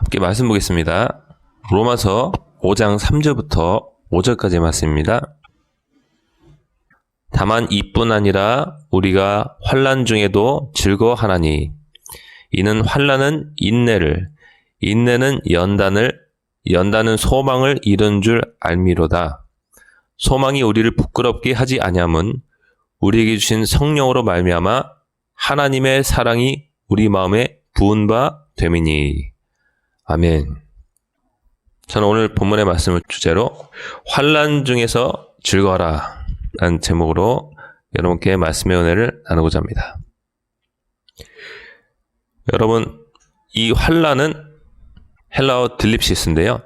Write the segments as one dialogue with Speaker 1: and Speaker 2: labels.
Speaker 1: 함께 말씀 보겠습니다. 로마서 5장 3절부터 5절까지 말씀입니다. 다만 이뿐 아니라 우리가 환난 중에도 즐거워하나니 이는 환난은 인내를, 인내는 연단을, 연단은 소망을 이룬 줄 알미로다. 소망이 우리를 부끄럽게 하지 아니함은 우리에게 주신 성령으로 말미암아 하나님의 사랑이 우리 마음에 부은 바 됨이니. 아멘. 저는 오늘 본문의 말씀을 주제로 환난 중에서 즐거워라 라는 제목으로 여러분께 말씀의 은혜를 나누고자 합니다. 여러분, 이 환난은 헬라어 들립시스인데요.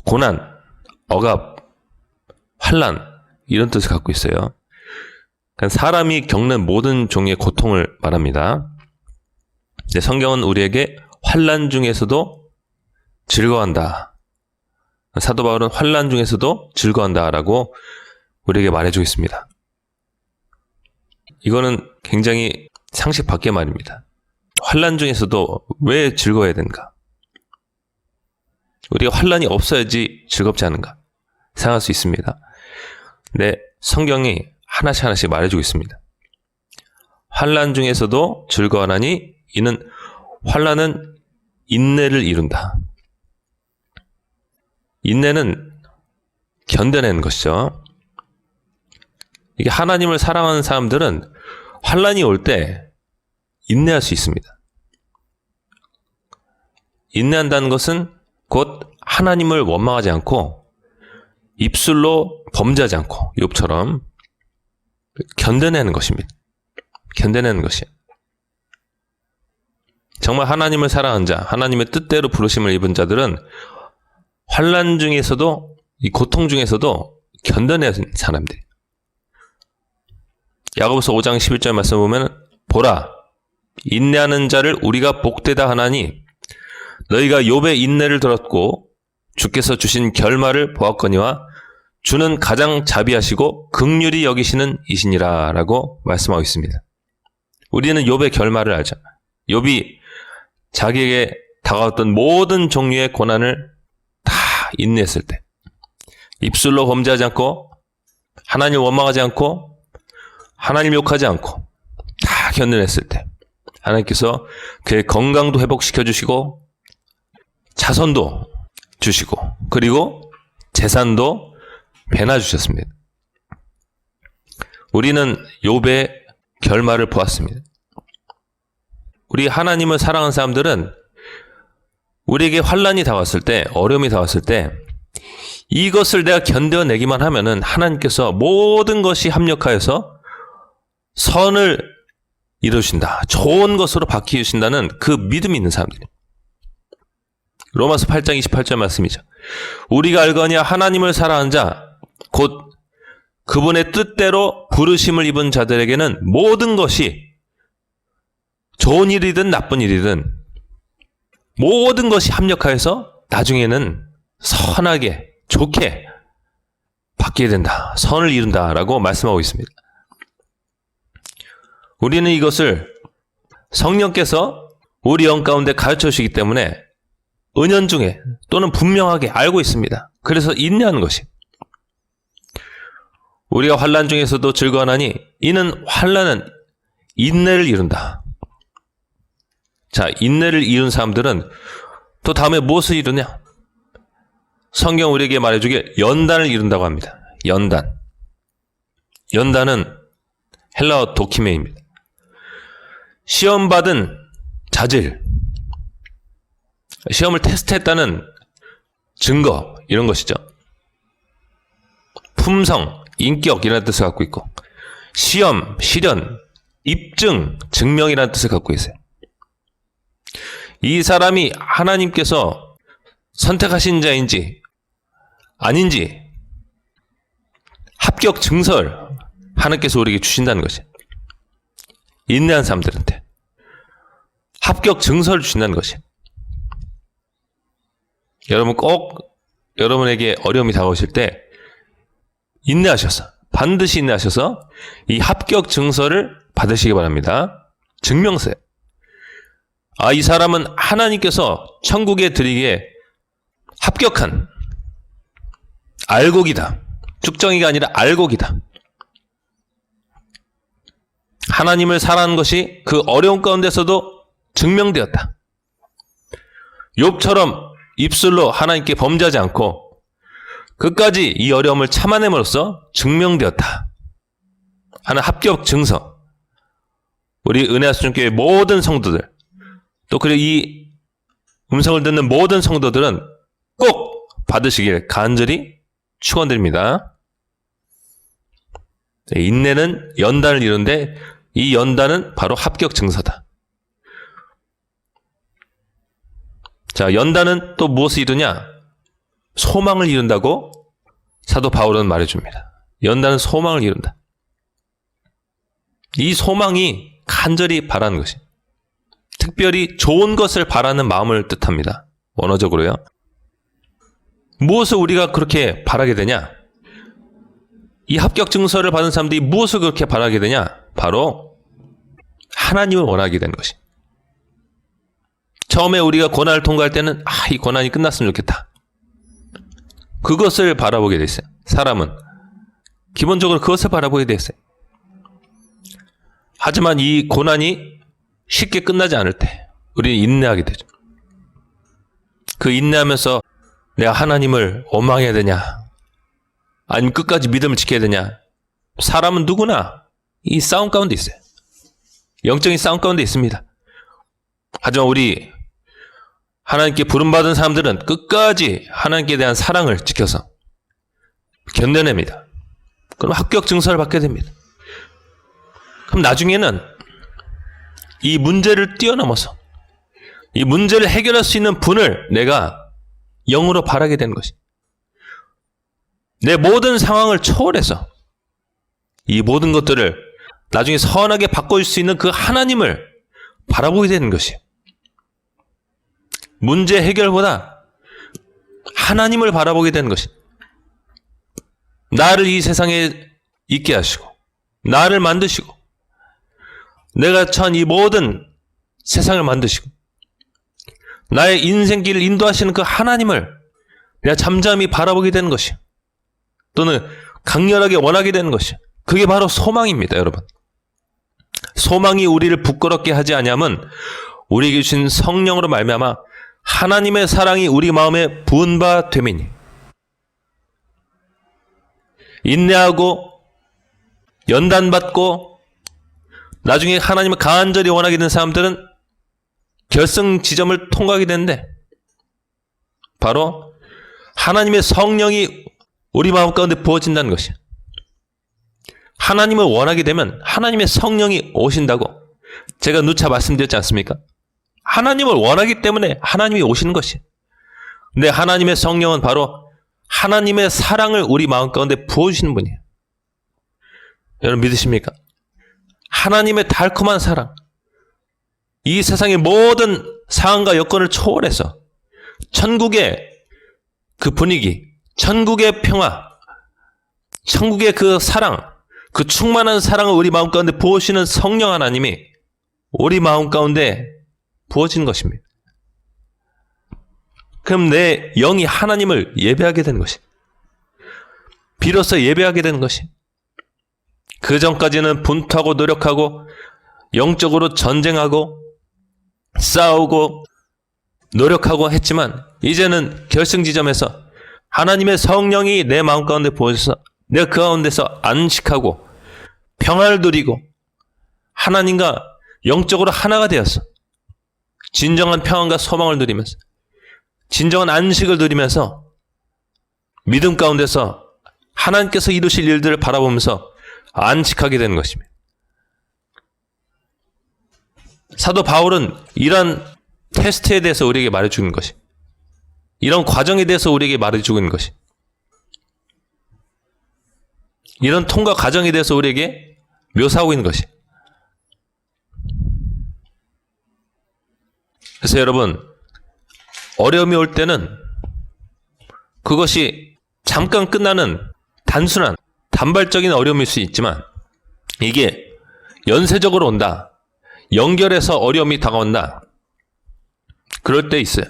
Speaker 1: 고난, 억압, 환난 이런 뜻을 갖고 있어요. 그러니까 사람이 겪는 모든 종류의 고통을 말합니다. 근데 성경은 우리에게 환난 중에서도 즐거워한다. 사도 바울은 환난 중에서도 즐거워한다라고 우리에게 말해주고 있습니다. 이거는 굉장히 상식 밖의 말입니다. 환난 중에서도 왜 즐거워야 되는가? 우리가 환난이 없어야지 즐겁지 않은가? 생각할 수 있습니다. 근데 성경이 하나씩 말해주고 있습니다. 환난 중에서도 즐거워하나니 이는 환난은 인내를 이룬다. 인내는 견뎌내는 것이죠. 이게 하나님을 사랑하는 사람들은 환난이 올 때 인내할 수 있습니다. 인내한다는 것은 곧 하나님을 원망하지 않고 입술로 범죄하지 않고 욥처럼 견뎌내는 것입니다. 견뎌내는 것이에요. 정말 하나님을 사랑하는 자, 하나님의 뜻대로 부르심을 입은 자들은 환난 중에서도, 이 고통 중에서도 견뎌내는 사람들이에요. 야고보서 5장 11절 말씀 보면 보라, 인내하는 자를 우리가 복되다 하나니 너희가 욥의 인내를 들었고 주께서 주신 결말을 보았거니와 주는 가장 자비하시고 긍휼히 여기시는 이시니라 라고 말씀하고 있습니다. 우리는 욥의 결말을 알죠. 욥이 자기에게 다가왔던 모든 종류의 고난을 다 인내했을 때, 입술로 범죄하지 않고 하나님을 원망하지 않고 하나님 욕하지 않고 다 견뎌냈을 때 하나님께서 그의 건강도 회복시켜 주시고 자손도 주시고 그리고 재산도 배나 주셨습니다. 우리는 욥의 결말을 보았습니다. 우리 하나님을 사랑하는 사람들은 우리에게 환난이 다가왔을 때, 어려움이 다가왔을 때 이것을 내가 견뎌내기만 하면은 하나님께서 모든 것이 합력하여서 선을 이루신다. 좋은 것으로 바뀌신다는 그 믿음이 있는 사람들이에요. 로마서 8장 28절 말씀이죠. 우리가 알거니와 하나님을 사랑하는 자, 곧 그분의 뜻대로 부르심을 입은 자들에게는 모든 것이 좋은 일이든 나쁜 일이든 모든 것이 합력하여서 나중에는 선하게, 좋게 바뀌게 된다. 선을 이룬다라고 말씀하고 있습니다. 우리는 이것을 성령께서 우리 영 가운데 가르쳐 주시기 때문에 은연중에 또는 분명하게 알고 있습니다. 그래서 인내하는 것이. 우리가 환난 중에서도 즐거워하나니 이는 환난은 인내를 이룬다. 자, 인내를 이룬 사람들은 또 다음에 무엇을 이루냐? 성경 우리에게 말해주길 연단을 이룬다고 합니다. 연단. 연단은 헬라어 도키메입니다. 시험 받은 자질, 시험을 테스트했다는 증거 이런 것이죠. 품성, 인격 이라는 뜻을 갖고 있고 시험, 시련, 입증, 증명이라는 뜻을 갖고 있어요. 이 사람이 하나님께서 선택하신 자인지 아닌지 합격 증서를 하나님께서 우리에게 주신다는 것이에요. 인내한 사람들한테 합격 증서를 주신다는 것이에요. 여러분 꼭 여러분에게 어려움이 다가오실 때 인내하셔서 반드시 인내하셔서 이 합격 증서를 받으시기 바랍니다. 증명서예요. 이 사람은 하나님께서 천국에 들이기에 합격한 알곡이다. 쭉정이가 아니라 알곡이다. 하나님을 사랑하는 것이 그 어려운 가운데서도 증명되었다. 욥처럼 입술로 하나님께 범죄하지 않고 끝까지 이 어려움을 참아냄으로써 증명되었다 하는 합격 증서. 우리 은혜하수전교회 모든 성도들, 또 그리고 이 음성을 듣는 모든 성도들은 꼭 받으시길 간절히 축원드립니다. 인내는 연단을 이루는데 이 연단은 바로 합격 증서다. 자, 연단은 또 무엇을 이루냐? 소망을 이룬다고 사도 바울은 말해줍니다. 연단은 소망을 이룬다. 이 소망이 간절히 바라는 것이, 특별히 좋은 것을 바라는 마음을 뜻합니다. 원어적으로요. 무엇을 우리가 그렇게 바라게 되냐? 이 합격 증서를 받은 사람들이 무엇을 그렇게 바라게 되냐? 바로 하나님을 원하게 되는 것이. 처음에 우리가 고난을 통과할 때는 이 고난이 끝났으면 좋겠다. 그것을 바라보게 돼 있어요. 사람은 기본적으로 그것을 바라보게 돼 있어요. 하지만 이 고난이 쉽게 끝나지 않을 때 우리는 인내하게 되죠. 그 인내하면서 내가 하나님을 원망해야 되냐, 아니면 끝까지 믿음을 지켜야 되냐. 사람은 누구나 이 싸움 가운데 있어요. 영적인 싸움 가운데 있습니다. 하지만 우리 하나님께 부름받은 사람들은 끝까지 하나님께 대한 사랑을 지켜서 견뎌냅니다. 그럼 합격 증서를 받게 됩니다. 그럼 나중에는 이 문제를 뛰어넘어서 이 문제를 해결할 수 있는 분을 내가 영으로 바라게 되는 것이, 내 모든 상황을 초월해서 이 모든 것들을 나중에 선하게 바꿔줄 수 있는 그 하나님을 바라보게 되는 것이, 문제 해결보다 하나님을 바라보게 되는 것이, 나를 이 세상에 있게 하시고 나를 만드시고 내가 처한 이 모든 세상을 만드시고 나의 인생길을 인도하시는 그 하나님을 내가 잠잠히 바라보게 되는 것이, 또는 강렬하게 원하게 되는 것이, 그게 바로 소망입니다. 여러분, 소망이 우리를 부끄럽게 하지 아니하면 우리에게 주신 성령으로 말미암아 하나님의 사랑이 우리 마음에 부은 바 됨이니, 인내하고 연단받고 나중에 하나님을 간절히 원하게 된 사람들은 결승 지점을 통과하게 되는데, 바로 하나님의 성령이 우리 마음 가운데 부어진다는 것이, 하나님을 원하게 되면 하나님의 성령이 오신다고 제가 누차 말씀드렸지 않습니까? 하나님을 원하기 때문에 하나님이 오시는 것이. 근데 하나님의 성령은 바로 하나님의 사랑을 우리 마음 가운데 부어주시는 분이에요. 여러분 믿으십니까? 하나님의 달콤한 사랑, 이 세상의 모든 상황과 여건을 초월해서 천국의 그 분위기, 천국의 평화, 천국의 그 사랑, 그 충만한 사랑을 우리 마음 가운데 부어주시는 성령 하나님이 우리 마음 가운데 부어진 것입니다. 그럼 내 영이 하나님을 예배하게 되는 것이, 비로소 예배하게 되는 것이, 그 전까지는 분투하고 노력하고 영적으로 전쟁하고 싸우고 노력하고 했지만, 이제는 결승 지점에서 하나님의 성령이 내 마음 가운데 부어져서 내가 그 가운데서 안식하고 평안을 누리고 하나님과 영적으로 하나가 되어서 진정한 평안과 소망을 누리면서 진정한 안식을 누리면서 믿음 가운데서 하나님께서 이루실 일들을 바라보면서 안식하게 되는 것입니다. 사도 바울은 이런 테스트에 대해서 우리에게 말해주는 것이, 이런 과정에 대해서 우리에게 말해주는 것이, 이런 통과 과정에 대해서 우리에게 묘사하고 있는 것이. 그래서 여러분, 어려움이 올 때는 그것이 잠깐 끝나는 단순한 단발적인 어려움일 수 있지만, 이게 연쇄적으로 온다, 연결해서 어려움이 다가온다, 그럴 때 있어요.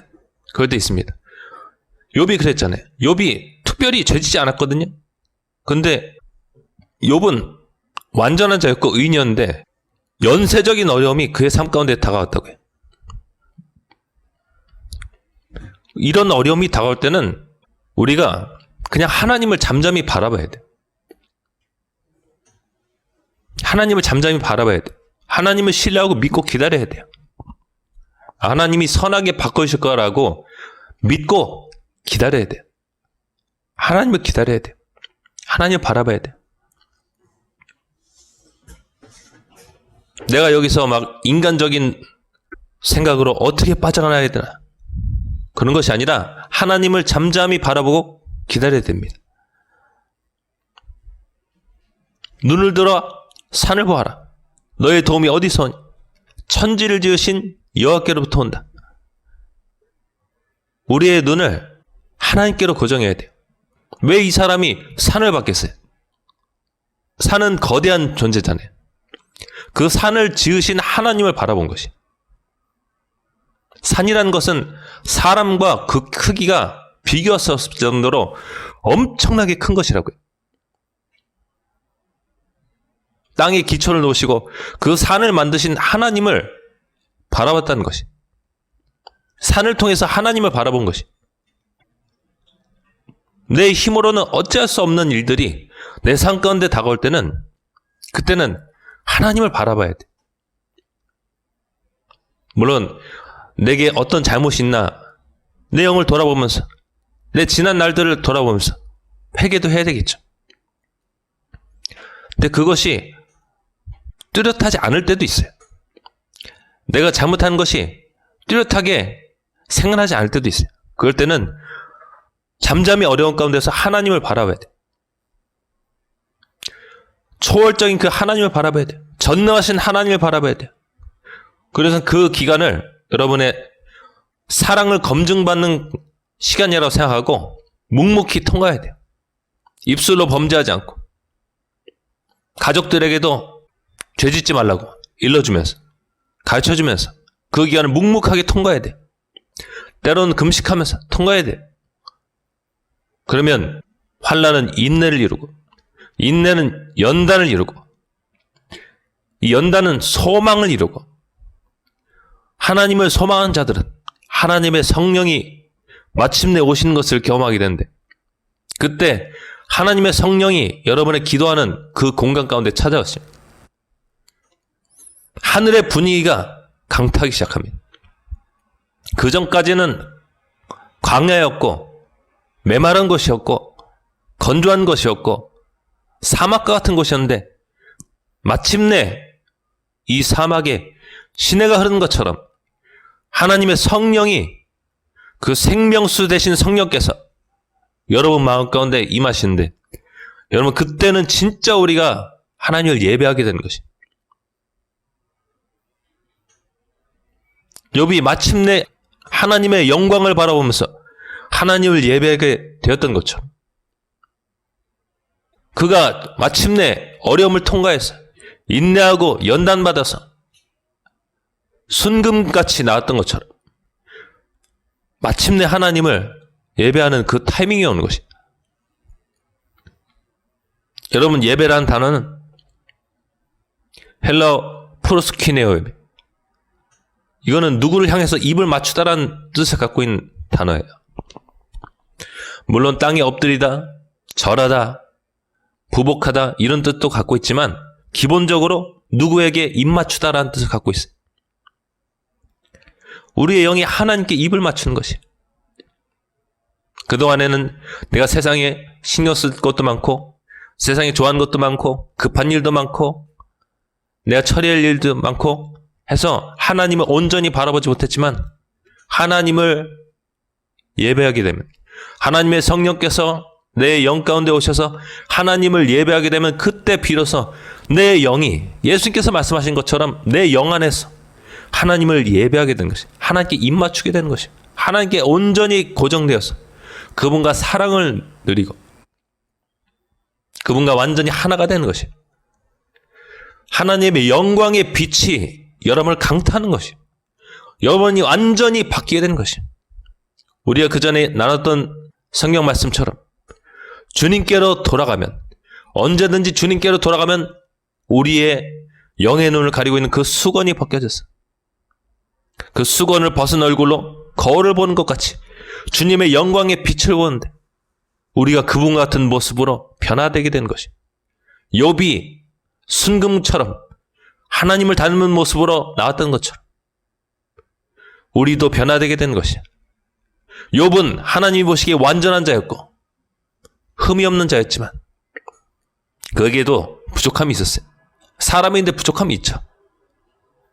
Speaker 1: 그럴 때 있습니다. 욥이 그랬잖아요. 욥이 특별히 죄지지 않았거든요. 근데 욥은 완전한 자였고 의인이었는데 연쇄적인 어려움이 그의 삶 가운데 다가왔다고요. 이런 어려움이 다가올 때는 우리가 그냥 하나님을 잠잠히 바라봐야 돼. 하나님을 잠잠히 바라봐야 돼. 하나님을 신뢰하고 믿고 기다려야 돼요. 하나님이 선하게 바꿔주실 거라고 믿고 기다려야 돼요. 하나님을 기다려야 돼요. 하나님을 바라봐야 돼요. 내가 여기서 막 인간적인 생각으로 어떻게 빠져나가야 되나, 그런 것이 아니라 하나님을 잠잠히 바라보고 기다려야 됩니다. 눈을 들어 산을 보아라. 너의 도움이 어디서 오니? 천지를 지으신 여호와께로부터 온다. 우리의 눈을 하나님께로 고정해야 돼요. 왜 이 사람이 산을 봤겠어요? 산은 거대한 존재잖아요. 그 산을 지으신 하나님을 바라본 것이. 산이라는 것은 사람과 그 크기가 비교할 수 없을 정도로 엄청나게 큰 것이라고요. 땅에 기초를 놓으시고 그 산을 만드신 하나님을 바라봤다는 것이. 산을 통해서 하나님을 바라본 것이. 내 힘으로는 어찌할 수 없는 일들이 내 삶 가운데 다가올 때는, 그때는 하나님을 바라봐야 돼. 물론 내게 어떤 잘못이 있나 내 영을 돌아보면서, 내 지난 날들을 돌아보면서 회개도 해야 되겠죠. 근데 그것이 뚜렷하지 않을 때도 있어요. 내가 잘못한 것이 뚜렷하게 생각나지 않을 때도 있어요. 그럴 때는 잠잠히 어려운 가운데서 하나님을 바라봐야 돼요. 초월적인 그 하나님을 바라봐야 돼요. 전능하신 하나님을 바라봐야 돼요. 그래서 그 기간을 여러분의 사랑을 검증받는 시간이라고 생각하고 묵묵히 통과해야 돼요. 입술로 범죄하지 않고, 가족들에게도 죄짓지 말라고 일러주면서, 가르쳐주면서 그 기간을 묵묵하게 통과해야 돼요. 때로는 금식하면서 통과해야 돼요. 그러면 환난은 인내를 이루고, 인내는 연단을 이루고, 이 연단은 소망을 이루고, 하나님을 소망한 자들은 하나님의 성령이 마침내 오시는 것을 경험하게 되는데, 그때 하나님의 성령이 여러분의 기도하는 그 공간 가운데 찾아왔어요. 하늘의 분위기가 강타하기 시작합니다. 그 전까지는 광야였고 메마른 것이었고 건조한 것이었고 사막과 같은 곳이었는데, 마침내 이 사막에 시내가 흐르는 것처럼 하나님의 성령이, 그 생명수 되신 성령께서 여러분 마음 가운데 임하시는데, 여러분 그때는 진짜 우리가 하나님을 예배하게 되는 것이. 욥이 마침내 하나님의 영광을 바라보면서 하나님을 예배하게 되었던 것처럼, 그가 마침내 어려움을 통과해서 인내하고 연단받아서 순금같이 나왔던 것처럼 마침내 하나님을 예배하는 그 타이밍이 오는 것이. 여러분, 예배라는 단어는 헬라어 프로스키네오예요. 이거는 누구를 향해서 입을 맞추다라는 뜻을 갖고 있는 단어예요. 물론 땅에 엎드리다, 절하다, 부복하다 이런 뜻도 갖고 있지만 기본적으로 누구에게 입 맞추다라는 뜻을 갖고 있어요. 우리의 영이 하나님께 입을 맞추는 것이. 그동안에는 내가 세상에 신경 쓸 것도 많고, 세상에 좋아하는 것도 많고, 급한 일도 많고, 내가 처리할 일도 많고 해서 하나님을 온전히 바라보지 못했지만, 하나님을 예배하게 되면, 하나님의 성령께서 내 영 가운데 오셔서 하나님을 예배하게 되면, 그때 비로소 내 영이 예수님께서 말씀하신 것처럼 내 영 안에서 하나님을 예배하게 되는 것이, 하나님께 입 맞추게 되는 것이, 하나님께 온전히 고정되어서 그분과 사랑을 누리고 그분과 완전히 하나가 되는 것이, 하나님의 영광의 빛이 여러분을 강타하는 것이, 여러분이 완전히 바뀌게 되는 것이. 우리가 그 전에 나눴던 성경 말씀처럼 주님께로 돌아가면, 언제든지 주님께로 돌아가면 우리의 영의 눈을 가리고 있는 그 수건이 벗겨졌어. 그 수건을 벗은 얼굴로 거울을 보는 것 같이 주님의 영광의 빛을 보는데 우리가 그분 같은 모습으로 변화되게 된 것이. 욥이 순금처럼 하나님을 닮은 모습으로 나왔던 것처럼 우리도 변화되게 된 것이야. 욥은 하나님이 보시기에 완전한 자였고 흠이 없는 자였지만 그에게도 부족함이 있었어요. 사람인데 부족함이 있죠.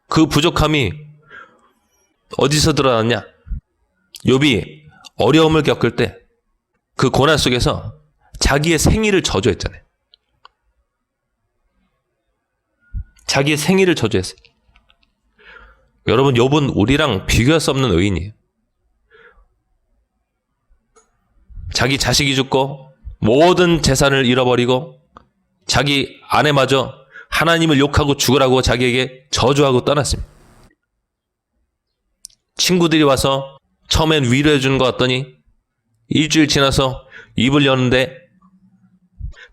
Speaker 1: 그 부족함이 어디서 드러났냐? 욥이 어려움을 겪을 때 그 고난 속에서 자기의 생일을 저주했잖아요. 자기의 생일을 저주했어요. 여러분, 욥은 우리랑 비교할 수 없는 의인이에요. 자기 자식이 죽고 모든 재산을 잃어버리고 자기 아내마저 하나님을 욕하고 죽으라고 자기에게 저주하고 떠났습니다. 친구들이 와서 처음엔 위로해 주는 것 같더니 일주일 지나서 입을 여는데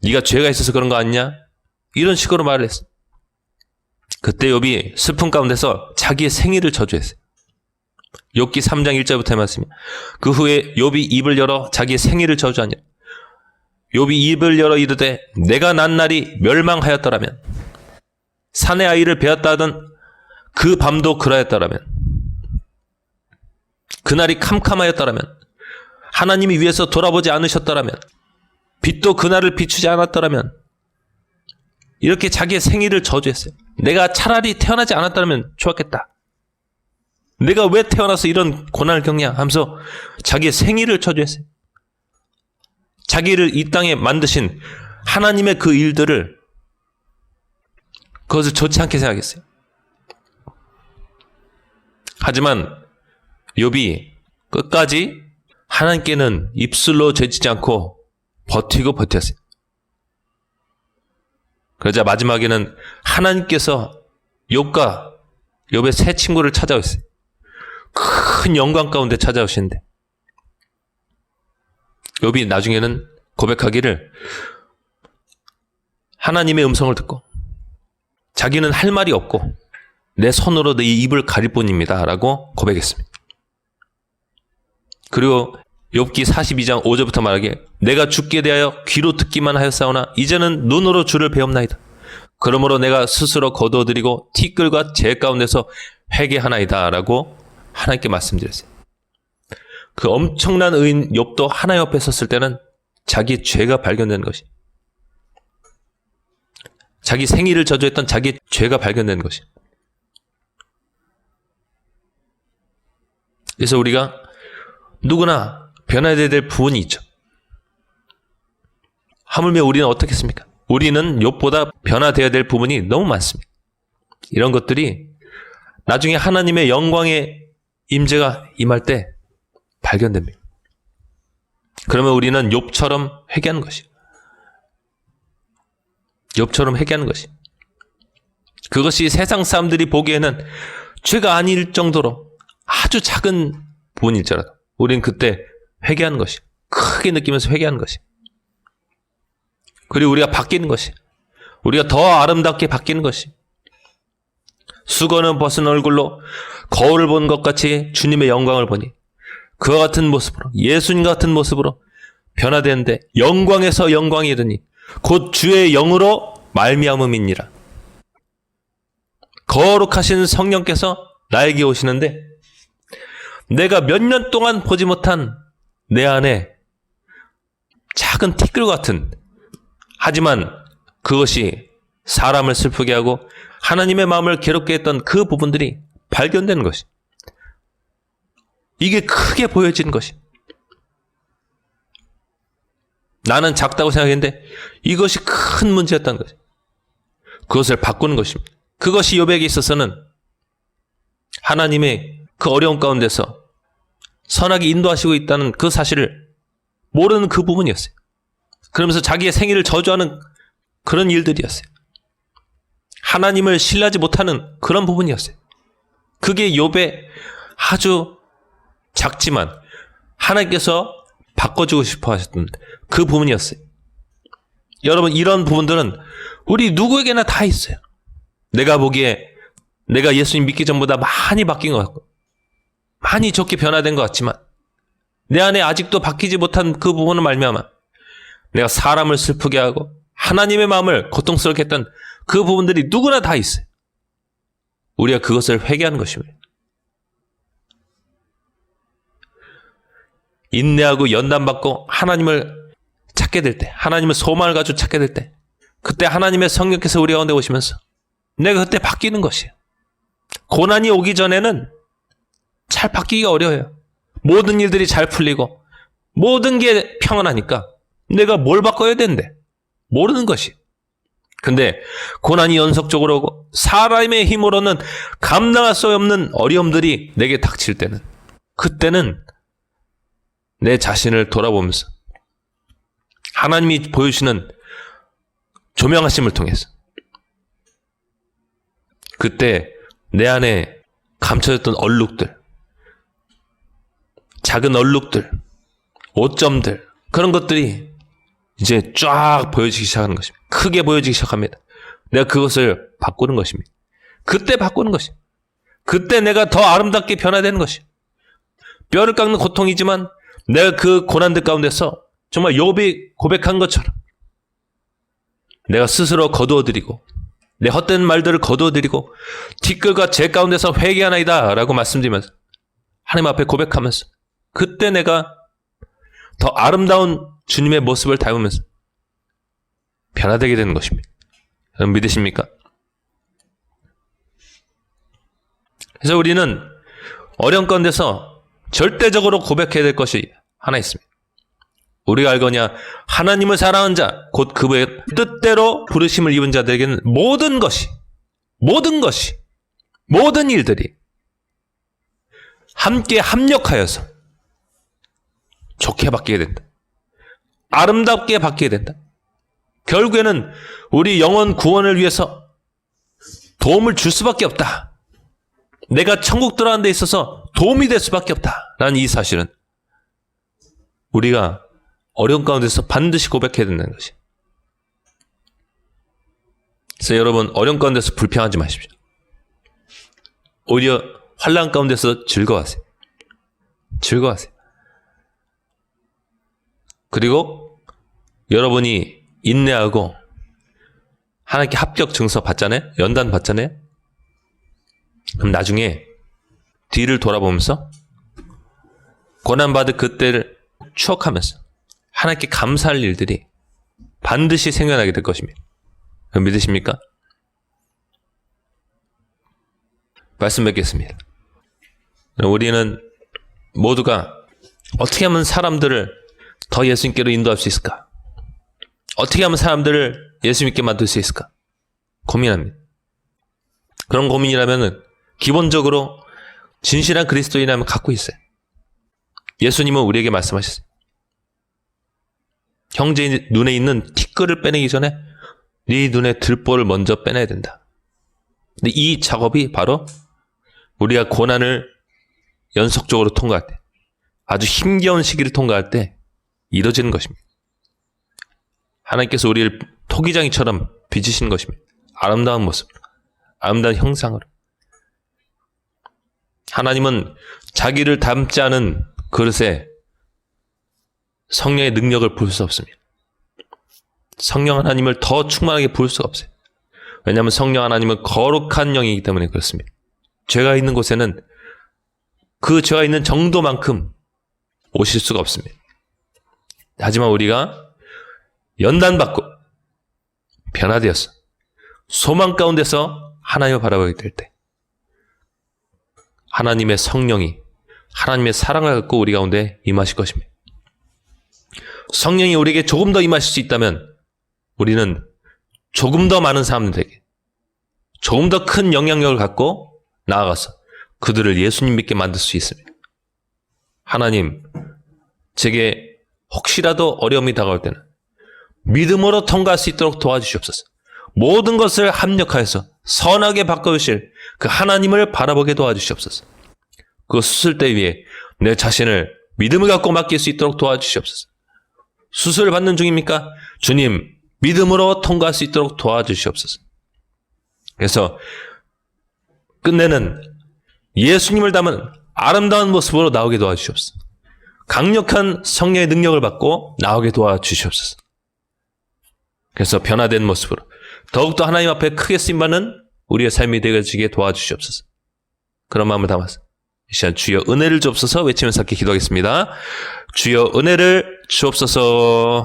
Speaker 1: 네가 죄가 있어서 그런 거 아니냐? 이런 식으로 말을 했어요. 그때 욥이 슬픔 가운데서 자기의 생일을 저주했어요. 욥기 3장 1절부터의 말씀입니다. 그 후에 욥이 입을 열어 자기의 생일을 저주하니라. 욥이 입을 열어 이르되 내가 난 날이 멸망하였더라면, 사내 아이를 베었다 하던 그 밤도 그러했더라면, 그날이 캄캄하였더라면, 하나님이 위에서 돌아보지 않으셨더라면, 빛도 그날을 비추지 않았더라면, 이렇게 자기의 생일을 저주했어요. 내가 차라리 태어나지 않았다면 좋았겠다. 내가 왜 태어나서 이런 고난을 겪냐 하면서 자기의 생일을 저주했어요. 자기를 이 땅에 만드신 하나님의 그 일들을, 그것을 좋지 않게 생각했어요. 하지만 욥이 끝까지 하나님께는 입술로 죄지지 않고 버티었어요. 그러자 마지막에는 하나님께서 욥의 새 친구를 찾아오셨어요. 큰 영광 가운데 찾아오시는데 욥이 나중에는 고백하기를, 하나님의 음성을 듣고 자기는 할 말이 없고 내 손으로 내 입을 가릴 뿐입니다 라고 고백했습니다. 그리고 욥기 42장 5절부터 말하기에 내가 죽게 대하여 귀로 듣기만 하였사오나 이제는 눈으로 주를 배웁나이다. 그러므로 내가 스스로 거두어드리고 티끌과 재 가운데서 회개하나이다 라고 하나님께 말씀드렸어요. 그 엄청난 의인 욥도 하나님 옆에 섰을 때는 자기 죄가 발견되는 것이, 자기 생일을 저주했던 자기 죄가 발견되는 것이. 그래서 우리가 누구나 변화되어야 될 부분이 있죠. 하물며 우리는 어떻겠습니까? 우리는 욥보다 변화되어야 될 부분이 너무 많습니다. 이런 것들이 나중에 하나님의 영광의 임재가 임할 때 발견됩니다. 그러면 우리는 욥처럼 회개하는 것이에요. 욥처럼 회개하는 것이. 그것이 세상 사람들이 보기에는 죄가 아닐 정도로 아주 작은 부분일지라도 우리는 그때 회개하는 것이, 크게 느끼면서 회개하는 것이. 그리고 우리가 바뀌는 것이, 우리가 더 아름답게 바뀌는 것이, 수건은 벗은 얼굴로 거울을 본 것 같이 주님의 영광을 보니 그와 같은 모습으로, 예수님 같은 모습으로 변화되는데 영광에서 영광이 이르니 곧 주의 영으로 말미암음이니라. 거룩하신 성령께서 나에게 오시는데 내가 몇 년 동안 보지 못한 내 안에 작은 티끌 같은, 하지만 그것이 사람을 슬프게 하고 하나님의 마음을 괴롭게 했던 그 부분들이 발견되는 것이, 이게 크게 보여지는 것이, 나는 작다고 생각했는데 이것이 큰 문제였다는 것이, 그것을 바꾸는 것입니다. 그것이 욥에게 있어서는 하나님의 그 어려움 가운데서 선하게 인도하시고 있다는 그 사실을 모르는 그 부분이었어요. 그러면서 자기의 생일을 저주하는 그런 일들이었어요. 하나님을 신뢰하지 못하는 그런 부분이었어요. 그게 욥의 아주 작지만 하나님께서 바꿔주고 싶어 하셨던 그 부분이었어요. 여러분, 이런 부분들은 우리 누구에게나 다 있어요. 내가 보기에 내가 예수님 믿기 전보다 많이 바뀐 것 같고 많이 좋게 변화된 것 같지만 내 안에 아직도 바뀌지 못한 그 부분을 말미암아 내가 사람을 슬프게 하고 하나님의 마음을 고통스럽게 했던 그 부분들이 누구나 다 있어요. 우리가 그것을 회개하는 것입니다. 인내하고 연단받고 하나님을 찾게 될 때, 하나님의 소망을 가지고 찾게 될 때, 그때 하나님의 성령께서 우리 가운데 오시면서 내가 그때 바뀌는 것이에요. 고난이 오기 전에는 잘 바뀌기가 어려워요. 모든 일들이 잘 풀리고 모든 게 평안하니까 내가 뭘 바꿔야 되는데 모르는 것이. 근데 고난이 연속적으로 오고 사람의 힘으로는 감당할 수 없는 어려움들이 내게 닥칠 때는, 그때는 내 자신을 돌아보면서 하나님이 보여주시는 조명하심을 통해서 그때 내 안에 감춰졌던 얼룩들, 작은 얼룩들, 오점들, 그런 것들이 이제 쫙 보여지기 시작하는 것입니다. 크게 보여지기 시작합니다. 내가 그것을 바꾸는 것입니다. 그때 바꾸는 것입니다. 그때 내가 더 아름답게 변화되는 것이에요. 뼈를 깎는 고통이지만 내가 그 고난들 가운데서 정말 욥이 고백한 것처럼 내가 스스로 거두어드리고 내 헛된 말들을 거두어드리고 티끌과 재 가운데서 회개하나이다 라고 말씀드리면서 하나님 앞에 고백하면서 그때 내가 더 아름다운 주님의 모습을 닮으면서 변화되게 되는 것입니다. 여러분 믿으십니까? 그래서 우리는 어려운 가운데서 절대적으로 고백해야 될 것이 하나 있습니다. 우리가 알거냐, 하나님을 사랑하는 자, 곧 그의 뜻대로 부르심을 입은 자들에게는 모든 일들이 함께 합력하여서 좋게 바뀌게 된다. 아름답게 바뀌게 된다. 결국에는 우리 영혼 구원을 위해서 도움을 줄 수밖에 없다. 내가 천국 들어가는 데 있어서 도움이 될 수밖에 없다. 라는 이 사실은 우리가 어려운 가운데서 반드시 고백해야 된다는 것이. 그래서 여러분, 어려운 가운데서 불평하지 마십시오. 오히려 환난 가운데서 즐거워하세요. 즐거워하세요. 그리고 여러분이 인내하고 하나님께 합격 증서 받잖아요. 연단 받잖아요. 그럼 나중에 뒤를 돌아보면서 고난받을 그때를 추억하면서 하나님께 감사할 일들이 반드시 생겨나게 될 것입니다. 믿으십니까? 말씀 뵙겠습니다. 우리는 모두가 어떻게 하면 사람들을 더 예수님께로 인도할 수 있을까? 어떻게 하면 사람들을 예수 믿게 만들 수 있을까? 고민합니다. 그런 고민이라면 기본적으로 진실한 그리스도인이라면 갖고 있어요. 예수님은 우리에게 말씀하셨어요. 형제 눈에 있는 티끌을 빼내기 전에 네 눈에 들보를 먼저 빼내야 된다. 근데 이 작업이 바로 우리가 고난을 연속적으로 통과할 때, 아주 힘겨운 시기를 통과할 때 이루어지는 것입니다. 하나님께서 우리를 토기장이처럼 빚으시는 것입니다. 아름다운 모습, 아름다운 형상으로. 하나님은 자기를 닮지 않은 그릇에 성령의 능력을 부을 수 없습니다. 성령 하나님을 더 충만하게 부을 수가 없어요. 왜냐하면 성령 하나님은 거룩한 영이기 때문에 그렇습니다. 죄가 있는 곳에는 그 죄가 있는 정도만큼 오실 수가 없습니다. 하지만 우리가 연단받고 변화되어서 소망 가운데서 하나님을 바라보게 될 때 하나님의 성령이, 하나님의 사랑을 갖고 우리 가운데 임하실 것입니다. 성령이 우리에게 조금 더 임하실 수 있다면 우리는 조금 더 많은 사람들에게 조금 더 큰 영향력을 갖고 나아가서 그들을 예수님 믿게 만들 수 있습니다. 하나님, 제게 혹시라도 어려움이 다가올 때는 믿음으로 통과할 수 있도록 도와주시옵소서. 모든 것을 합력하여서 선하게 바꿔주실 그 하나님을 바라보게 도와주시옵소서. 그 수술대 위에 내 자신을 믿음을 갖고 맡길 수 있도록 도와주시옵소서. 수술을 받는 중입니까? 주님, 믿음으로 통과할 수 있도록 도와주시옵소서. 그래서 끝내는 예수님을 담은 아름다운 모습으로 나오게 도와주시옵소서. 강력한 성령의 능력을 받고 나오게 도와주시옵소서. 그래서 변화된 모습으로 더욱더 하나님 앞에 크게 쓰임받는 우리의 삶이 되어지게 도와주시옵소서. 그런 마음을 담아서 이 시간 주여 은혜를 주옵소서 외치면서 함께 기도하겠습니다. 주여 은혜를 주옵소서.